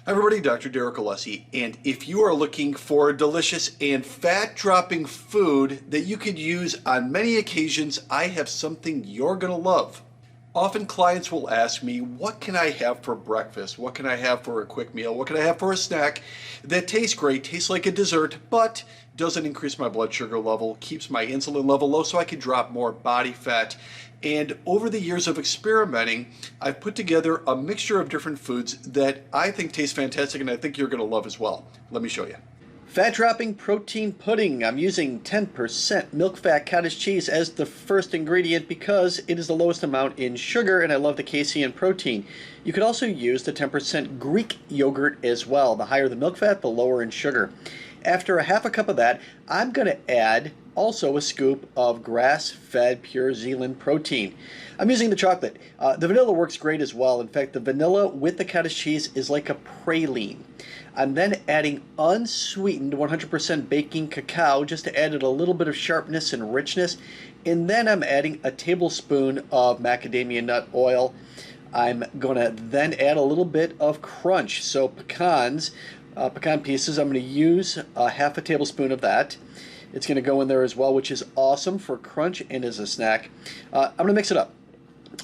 Hi everybody, Dr. Derek Alessi, and if you are looking for a delicious and fat-dropping food that you could use on many occasions, I have something you're going to love. Often clients will ask me, what can I have for breakfast? What can I have for a quick meal? What can I have for a snack that tastes great, tastes like a dessert, but doesn't increase my blood sugar level, keeps my insulin level low so I can drop more body fat. And over the years of experimenting, I've put together a mixture of different foods that I think taste fantastic and I think you're going to love as well. Let me show you. Fat-dropping protein pudding. I'm using 10% milk fat cottage cheese as the first ingredient because it is the lowest amount in sugar and I love the casein protein. You could also use the 10% Greek yogurt as well. The higher the milk fat, the lower in sugar. After a half a cup of that, I'm going to add also a scoop of grass-fed pure Zealand protein. I'm using the chocolate. The vanilla works great as well. In fact, the vanilla with the cottage cheese is like a praline. I'm then adding unsweetened 100% baking cacao just to add it a little bit of sharpness and richness. And then I'm adding a tablespoon of macadamia nut oil. I'm going to then add a little bit of crunch. So pecans, pecan pieces, I'm going to use half a tablespoon of that. It's going to go in there as well, which is awesome for crunch and as a snack. I'm going to mix it up.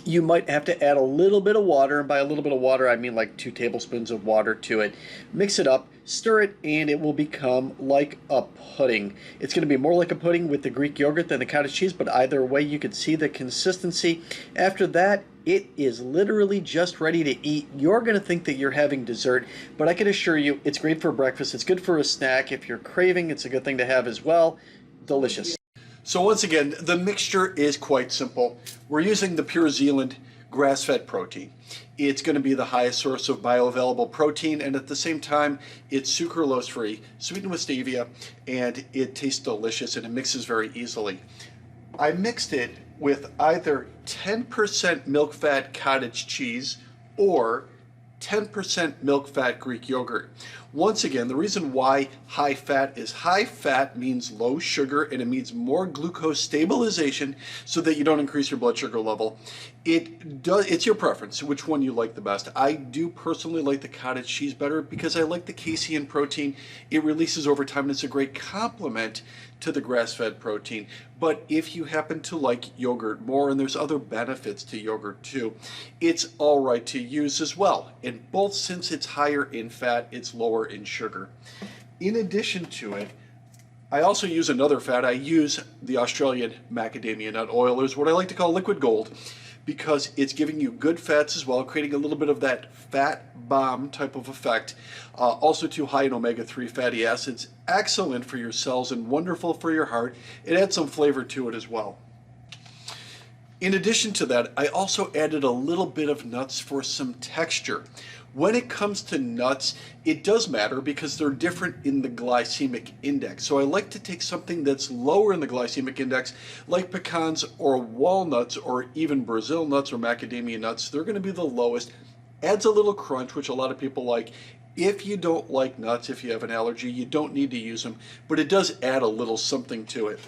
You might have to add a little bit of water, and by a little bit of water I mean like 2 tablespoons of water to it. Mix it up, stir it, and it will become like a pudding. It's going to be more like a pudding with the Greek yogurt than the cottage cheese, but either way you can see the consistency. After that, it is literally just ready to eat. You're going to think that you're having dessert, but I can assure you it's great for breakfast. It's good for a snack. If you're craving, it's a good thing to have as well. Delicious. So once again, the mixture is quite simple. We're using the pure Zealand grass-fed protein. It's going to be the highest source of bioavailable protein, and at the same time, it's sucralose-free, sweetened with stevia, and it tastes delicious and it mixes very easily. I mixed it with either 10% milk fat cottage cheese or 10% milk fat Greek yogurt. Once again, the reason why high fat means low sugar and it means more glucose stabilization so that you don't increase your blood sugar level. It's your preference which one you like the best. I do personally like the cottage cheese better because I like the casein protein. It releases over time and it's a great complement to the grass-fed protein. But if you happen to like yogurt more, and there's other benefits to yogurt too, it's all right to use as well. And both, since it's higher in fat, it's lower in sugar. In addition to it, I also use another fat. I use the Australian Macadamia Nut Oil, is what I like to call liquid gold, because it's giving you good fats as well, creating a little bit of that fat bomb type of effect. Also too high in omega-3 fatty acids, excellent for your cells and wonderful for your heart. It adds some flavor to it as well. In addition to that, I also added a little bit of nuts for some texture. When it comes to nuts, it does matter because they're different in the glycemic index. So I like to take something that's lower in the glycemic index, like pecans or walnuts or even Brazil nuts or macadamia nuts. They're going to be the lowest. Adds a little crunch, which a lot of people like. If you don't like nuts, if you have an allergy, you don't need to use them, but it does add a little something to it.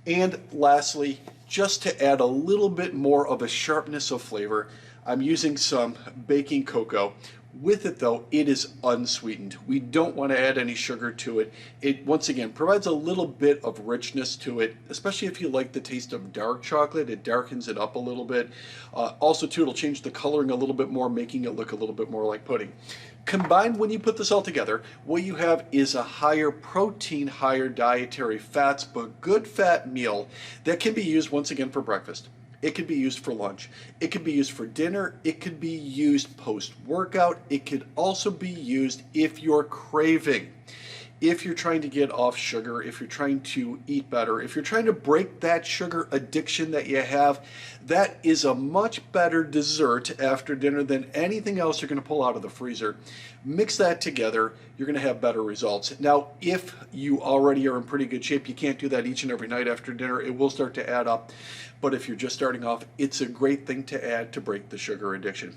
And lastly, just to add a little bit more of a sharpness of flavor, I'm using some baking cocoa. With it though, it is unsweetened. We don't want to add any sugar to it. It, once again, provides a little bit of richness to it, especially if you like the taste of dark chocolate. It darkens it up a little bit. Also too, it'll change the coloring a little bit more, making it look a little bit more like pudding. Combined, when you put this all together, what you have is a higher protein, higher dietary fats, but good fat meal that can be used once again for breakfast. It could be used for lunch. It could be used for dinner. It could be used post-workout. It could also be used if you're craving. If you're trying to get off sugar, if you're trying to eat better, if you're trying to break that sugar addiction that you have, that is a much better dessert after dinner than anything else you're going to pull out of the freezer. Mix that together, you're going to have better results. Now, if you already are in pretty good shape, you can't do that each and every night after dinner. It will start to add up. But if you're just starting off, it's a great thing to add to break the sugar addiction.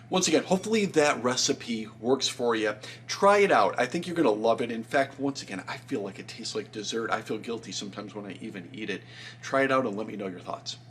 Once again, hopefully that recipe works for you. Try it out. I think you're going to love it. In fact, once again, I feel like it tastes like dessert. I feel guilty sometimes when I even eat it. Try it out and let me know your thoughts.